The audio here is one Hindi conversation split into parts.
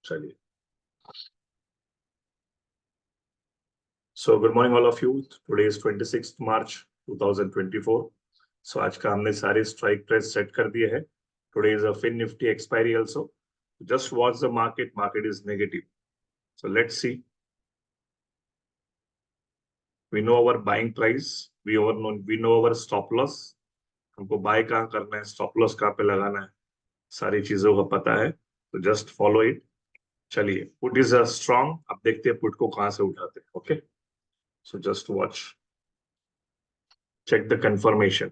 चलिए, so good morning all of you. Today is 26 मार्च 2024। सो आज का हमने सारे स्ट्राइक प्राइस सेट कर दिए हैं। Today is a Fin Nifty expiry also. Just watch the market, market is negative. So let's see. We know our buying price, we know our stop loss. हमको बाय कहाँ करना है, स्टॉप लॉस कहाँ पे लगाना है, सारी चीजों का पता है। तो जस्ट फॉलो इट। चलिए, पुट इज अ स्ट्रॉन्ग। अब देखते हैं पुट को कहाँ से उठाते हैं। Okay, so just watch, check the confirmation.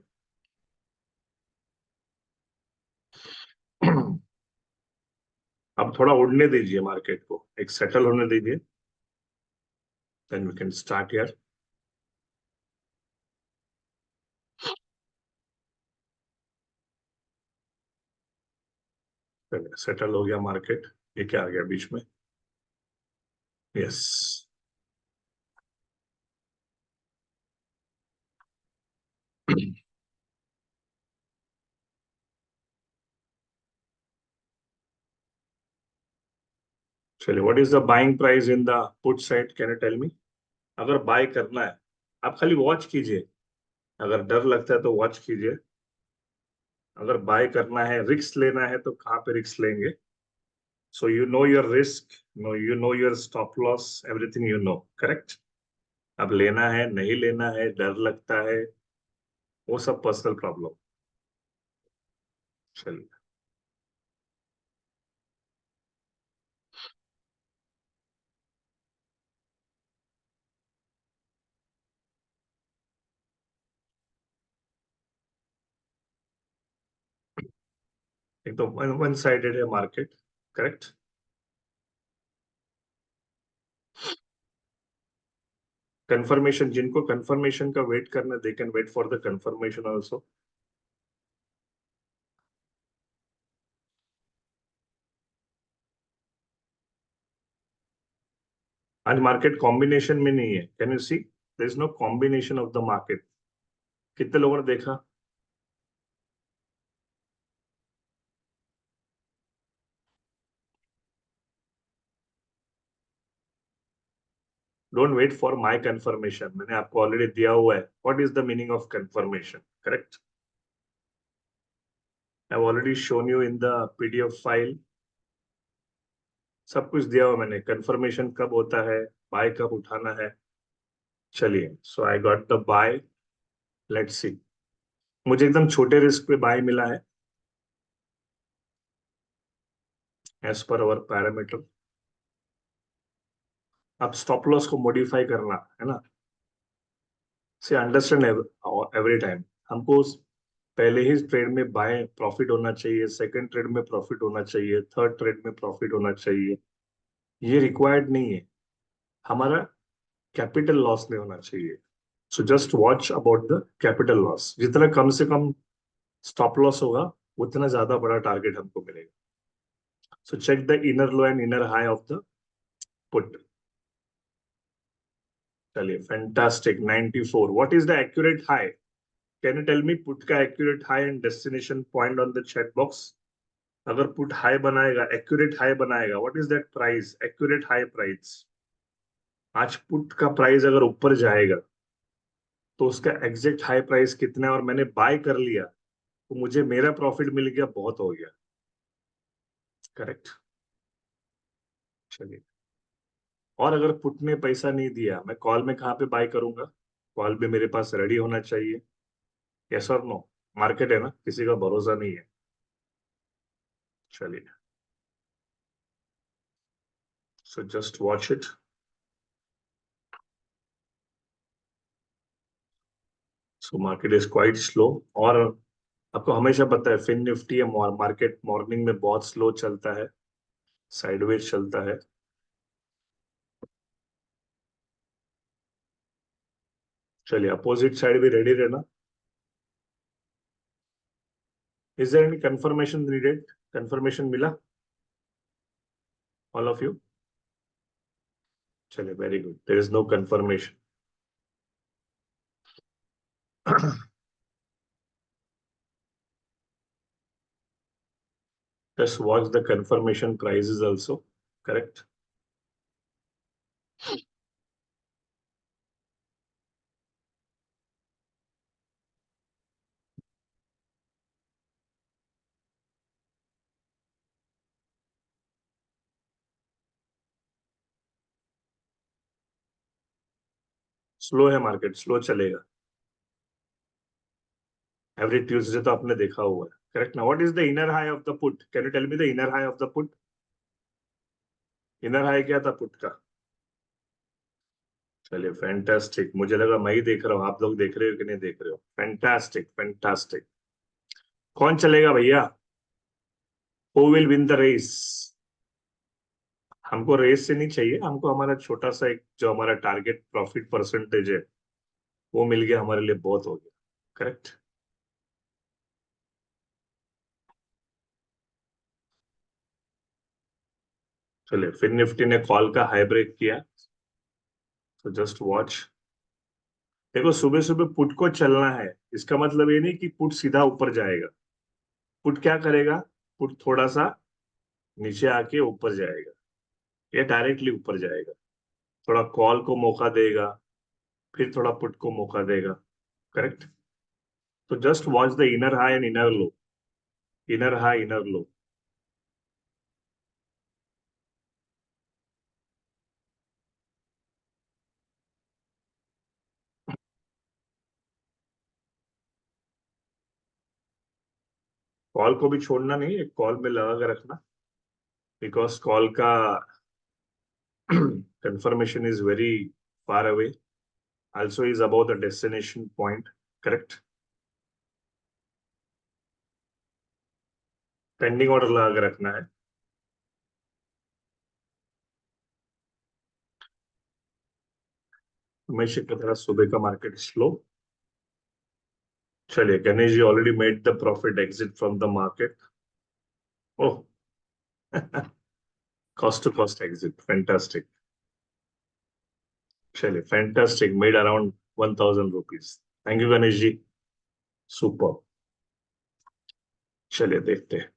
अब थोड़ा उड़ने दीजिए मार्केट को, एक सेटल होने दीजिए, then we can start here. Settle हो गया मार्केट। ये क्या आ गया बीच में? यस, चलिए, what is the buying price in the put side, can you tell me? अगर बाय करना है, आप खाली वॉच कीजिए। अगर डर लगता है तो वॉच कीजिए। अगर बाय करना है, रिस्क लेना है, तो कहाँ पे रिस्क लेंगे? So you know your risk, no you know your stop loss, everything you know, correct? अब लेना है नहीं लेना है, डर लगता है, वो सब पर्सनल प्रॉब्लम। चलिए, एक तो वन साइडेड है मार्केट, करेक्ट? कंफर्मेशन, जिनको कंफर्मेशन का वेट करना, they can wait for the confirmation also. आज मार्केट कॉम्बिनेशन में नहीं है, can you see? There is no combination of the market. कितने लोगों ने देखा? Don't wait for my confirmation, मैंने आपको ऑलरेडी दिया हुआ है। What is the meaning of confirmation, correct? I have already shown you in the PDF file. सब कुछ दिया हुआ मैंने, कंफर्मेशन कब होता है, बाय कब उठाना है। चलिए, so I got the buy. Let's see. मुझे एकदम छोटे रिस्क पे बाय मिला है, एज पर अवर पैरामीटर। अब स्टॉप लॉस को मॉडिफाई करना है ना। से अंडरस्टैंड एवरी टाइम हमको पहले ही ट्रेड में बाय प्रॉफिट होना चाहिए, सेकंड ट्रेड में प्रॉफिट होना चाहिए, थर्ड ट्रेड में प्रॉफिट होना चाहिए। ये रिक्वायर्ड नहीं है। हमारा कैपिटल लॉस नहीं होना चाहिए। सो just watch about the capital loss. जितना कम से कम स्टॉप लॉस होगा, उतना ज्यादा बड़ा टारगेट हमको मिलेगा। So check the inner low and inner high of the put. चलिए, fantastic, 94। What is the accurate high? Can you tell me put का accurate high and destination point on the chat box? अगर पुट हाई बनाएगा, एक्यूरेट हाई बनाएगा, what is that price, accurate high price? आज पुट का प्राइस अगर ऊपर जाएगा तो उसका एग्जैक्ट हाई प्राइस कितना है, और मैंने बाय कर लिया तो मुझे मेरा प्रॉफिट मिल गया, बहुत हो गया, करेक्ट? चलिए, और अगर पुट ने पैसा नहीं दिया, मैं कॉल में कहाँ पे बाय करूंगा? कॉल भी मेरे पास रेडी होना चाहिए। यस और नो? मार्केट है ना, किसी का भरोसा नहीं है। चलिए, so just watch it. So market is quite slow. और आपको हमेशा पता है, फिन निफ्टी है, मार्केट मॉर्निंग में बहुत स्लो चलता है, साइडवेज चलता है। चलिए, अपोजिट साइड भी रेडी रहना। Is there any confirmation needed? Confirmation मिला ऑल ऑफ यू? चलिए, very good, there is no confirmation. just watch the confirmation prices also. Correct. Slow है मार्केट, स्लो चलेगा। एवरी ट्यूसडे तो आपने देखा हुआ है, करेक्ट ना? What is the inner high of the put? Can you tell me the inner high of the put? Inner high क्या था पुट का? चलिए, फैंटास्टिक। मुझे लगा मैं ही देख रहा हूँ, आप लोग देख रहे हो कि नहीं देख रहे हो? Fantastic, fantastic. कौन चलेगा भैया? Who will win the race? हमको रेस से नहीं चाहिए, हमको हमारा छोटा सा एक जो हमारा टारगेट प्रॉफिट परसेंटेज है वो मिल गया, हमारे लिए बहुत हो गया। करेक्ट। चलिए, फिर निफ्टी ने कॉल का हाई ब्रेक किया, तो जस्ट वॉच। देखो, सुबह सुबह पुट को चलना है, इसका मतलब ये नहीं कि पुट सीधा ऊपर जाएगा। पुट क्या करेगा? पुट थोड़ा सा नीचे आके ऊपर जाएगा, या डायरेक्टली ऊपर जाएगा। थोड़ा कॉल को मौका देगा, फिर थोड़ा पुट को मौका देगा। करेक्ट। तो just watch the inner high and inner low. Inner high, inner low. Call को भी छोड़ना नहीं, एक कॉल में लगा कर रखना, बिकॉज कॉल का confirmation is very far away, also is above the destination point. Correct. Pending order लगा के रखना है। हमेशा की तरह सुबह का मार्केट स्लो। चलिए, Ganesh ji already made the profit exit from the market. Oh, cost to cost exit, fantastic. चलिए, fantastic, made around 1000 rupees. Thank you Ganesh ji, super. चलिए देखते हैं।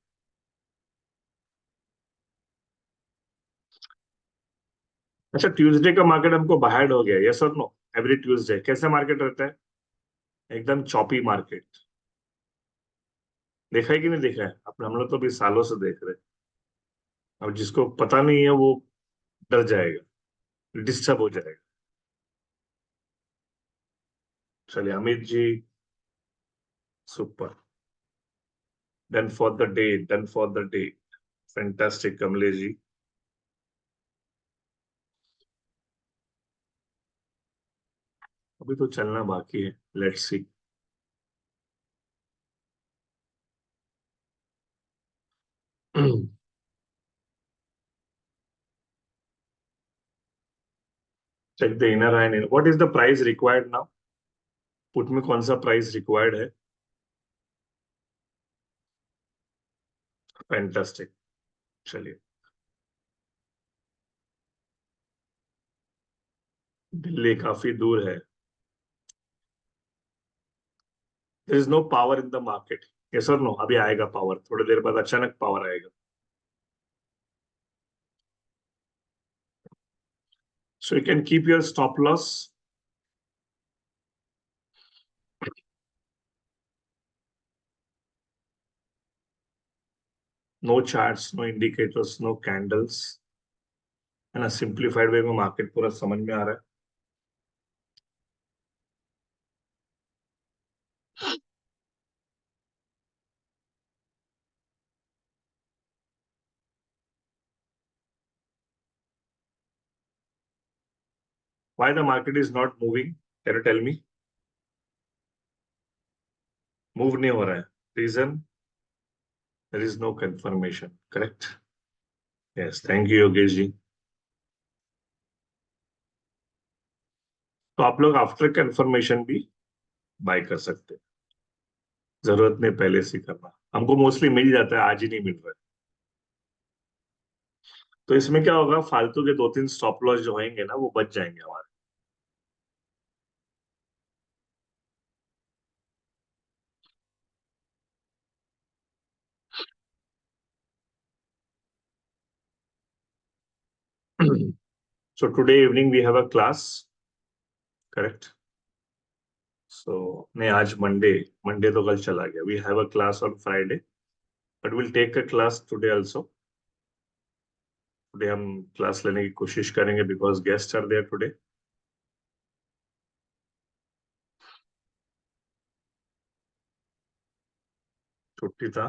अच्छा, ट्यूसडे का मार्केट हमको बाहर हो गया, यस और नो? एवरी ट्यूसडे कैसे मार्केट रहता है? एकदम चॉपी मार्केट। देखा है कि नहीं देखा है आपने? हम लोग तो अभी सालों से देख रहे हैं। अब जिसको पता नहीं है वो डर जाएगा, डिस्टर्ब हो जाएगा। चलिए Amit ji, super. Done for the day, done for the day. Fantastic Kamlesh ji. अभी तो चलना बाकी है, let's see. Check the inner and what is the price required now? Put में कौन सा प्राइस रिक्वायर्ड है? फैंटास्टिक। चलिए, दिल्ली काफी दूर है। There is no power in the market, yes और नो? अभी आएगा पावर, थोड़ी देर बाद अचानक पावर आएगा। So you can keep your stop loss. No charts, no indicators, no candles, है ना? सिंप्लीफाइड वे में मार्केट पूरा समझ में आ रहा है। Why the market is not moving? Can you tell me? Move नहीं हो रहा है, reason? There is no confirmation. Correct. Yes, thank you Yogesh ji. तो आप लोग आफ्टर कंफर्मेशन भी बाय कर सकते हैं, जरूरत नहीं पहले से करना। हमको मोस्टली मिल जाता है, आज ही नहीं मिल रहा है। तो इसमें क्या होगा, फालतू के दो तीन स्टॉप लॉस जो होंगे ना वो बच जाएंगे हमारे। So today evening we have a class, correct? So नहीं, आज मंडे तो कल चला गया. We have a class on Friday, but we'll take a class today also. Today हम क्लास लेने की कोशिश करेंगे because guest are there today. छुट्टी था.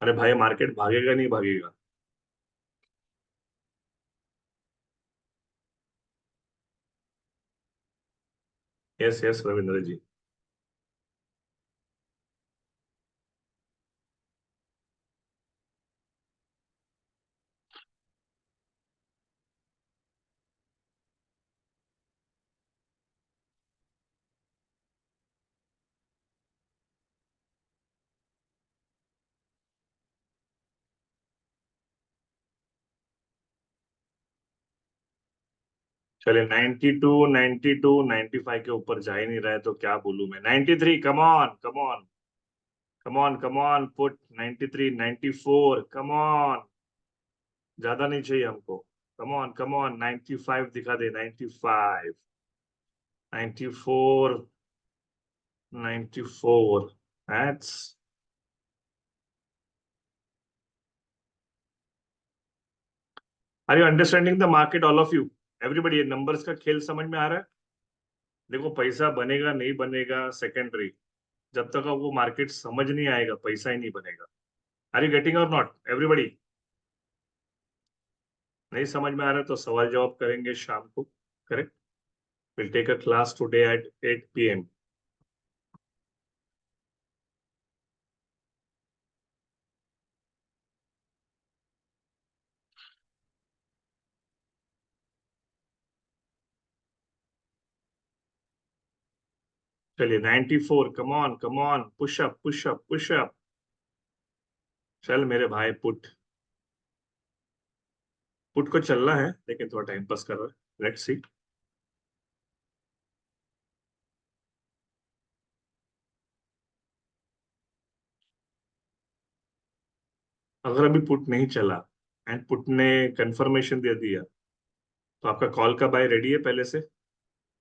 अरे भाई, मार्केट भागेगा नहीं भागेगा? Yes yes Ravindra ji. चलिए 92, 92, 95 के ऊपर जा ही नहीं रहा है तो क्या बोलूं मैं. 93, come on come on come on come on, put 93, 94, come on. ज्यादा नहीं चाहिए हमको. कम ऑन 95 दिखा दे. 95, 94, 94. That's. Are you understanding the market, all of you? Everybody, numbers का खेल समझ में आ रहा है? देखो, पैसा बनेगा नहीं बनेगा सेकेंडरी. जब तक वो मार्केट समझ नहीं आएगा पैसा ही नहीं बनेगा. आर यू गेटिंग और नॉट एवरीबडी? नहीं समझ में आ रहा है तो सवाल जवाब करेंगे शाम को. Correct. Will take a class today at 8 p.m. चलिए 94, come on come on, push up push up push up. चल मेरे भाई, पुट पुट को चलना है लेकिन थोड़ा टाइम पास कर रहा है. लेट्स सी. अगर अभी पुट नहीं चला एंड पुट ने कंफर्मेशन दे दिया तो आपका कॉल का बाय रेडी है पहले से?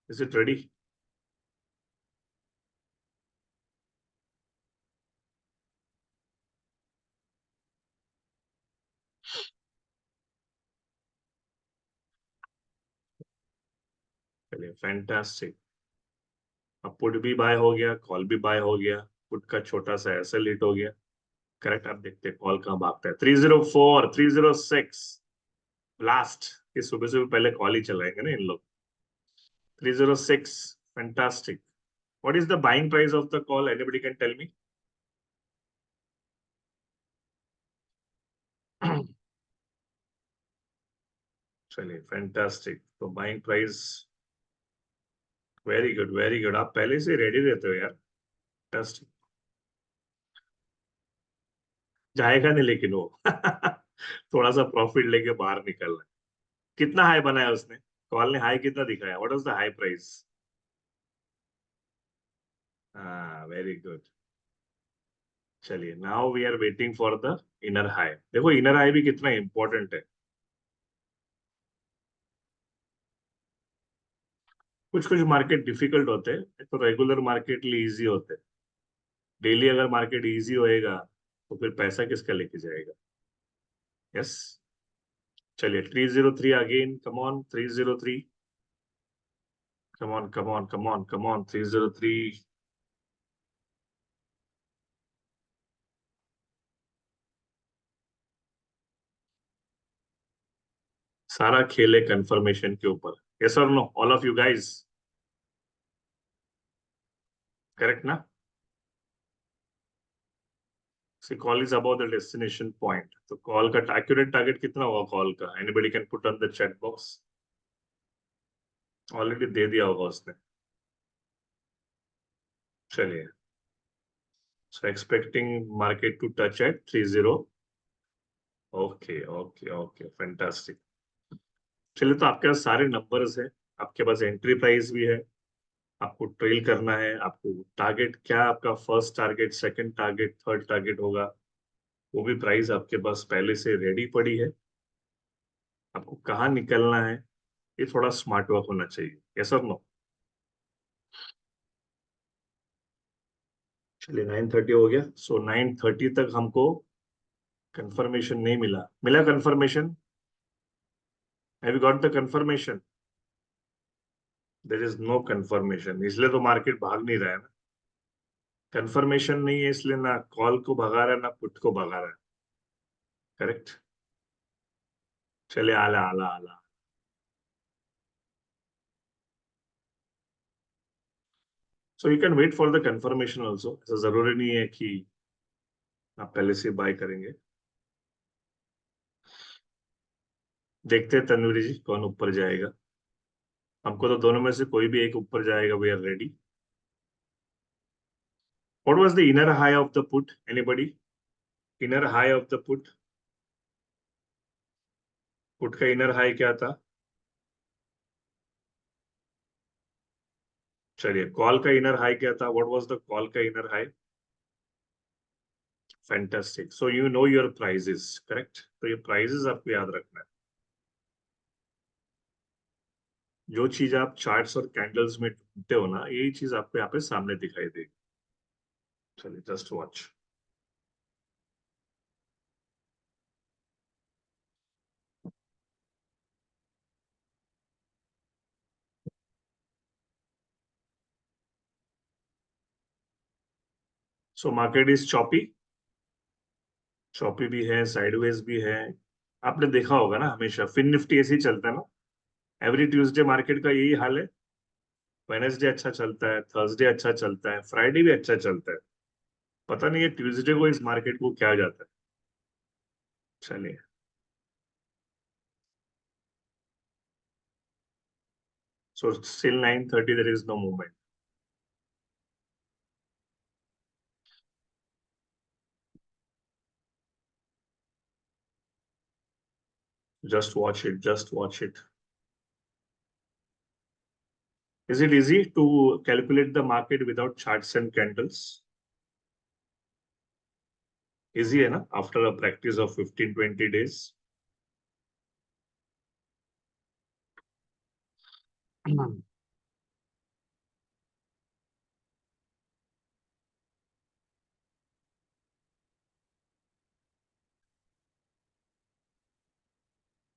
Is it ready? चलिए फैंटास्टिक. अब पुट भी बाय हो गया, कॉल भी बाय हो गया. पुट का छोटा सा एसएल हिट हो गया. करेक्ट. आप देखते हैं कॉल कहाँ भागता है. 304, 306. लास्ट. ये सुबह सुबह पहले कॉल ही चलाएंगे ना इन लोग. 306. Fantastic. What is the buying price of the call? Anybody can tell me? चलिए फैंटास्टिक. तो buying price. Very good very good. आप पहले से रेडी रहते हो यार. फैंटास्टिक. जाएगा नहीं लेकिन वो. थोड़ा सा प्रॉफिट लेके बाहर निकलना है. कितना हाई बनाया उसने? कॉल ने हाई कितना दिखाया? What was the high price? हाँ, वेरी गुड. चलिए now we are waiting for the inner high. देखो इनर हाई भी कितना इंपॉर्टेंट है. कुछ कुछ मार्केट डिफिकल्ट होते हैं तो रेगुलर मार्केट लिए इजी होते हैं. डेली अगर मार्केट इजी होएगा तो फिर पैसा किसका लेके जाएगा? यस. चलिए 303 again. Come on 303. Come on come on come on come on 303. सारा खेल है कंफर्मेशन के ऊपर. यस और no all of you guys? Correct ना? See call is about the destination point. तो कॉल का एक्यूरेट टारगेट कितना होगा कॉल का? Anybody can put on the chat box. Already दे दिया होगा उसने. चलिए. So expecting market to touch at 30. Okay okay okay fantastic. चलिए, तो आपके पास सारे नंबर्स हैं, आपके पास एंट्री प्राइस भी है, आपको ट्रेल करना है, आपको टारगेट क्या, आपका first target, second target, third target होगा, वो भी प्राइस आपके पास पहले से रेडी पड़ी है। आपको कहाँ निकलना है, ये थोड़ा स्मार्ट वर्क होना चाहिए। यस और नो? चलिए, 9:30 हो गया। सो 9:30 तक हमको कंफर्मेशन नहीं मिला। मिला confirmation? Have you got the confirmation? There is no confirmation, इसलिए तो मार्केट भाग नहीं रहा है ना। कंफर्मेशन नहीं है, इसलिए ना कॉल को भगा रहा है ना पुट को भगा रहा है। करेक्ट। चले, आला आला आला। So you can wait for the confirmation also, ऐसा जरूरी नहीं है कि आप पहले से बाय करेंगे। देखते हैं तनवीर जी कौन ऊपर जाएगा। हमको तो दोनों में से कोई भी एक ऊपर जाएगा, we are ready. What was the inner high of the put? Anybody? Inner high of the put? Put का इनर हाई क्या था? चलिए, कॉल का इनर हाई क्या था? व्हाट वाज द कॉल का inner high? Fantastic. So you know your prices, correct? तो ये प्राइजेस आपको याद रखना है। जो चीज आप चार्ट्स और कैंडल्स में ढूंढते हो ना, यही चीज आपको यहाँ पे सामने दिखाई देगी। चलिए, just watch. So market is choppy. Choppy भी है, साइडवेज भी है। आपने देखा होगा ना, हमेशा फिन निफ्टी ऐसे ही चलता है ना। एवरी ट्यूसडे मार्केट का यही हाल है। वेनेसडे अच्छा चलता है, थर्सडे अच्छा चलता है, फ्राइडे भी अच्छा चलता है। पता नहीं ये ट्यूसडे को इस मार्केट को क्या हो जाता है। चलिए। So still 9:30 there is no movement. Just watch it, just watch it. Is it easy to calculate the market without charts and candles? Easy है ना, after a practice of 15-20 days.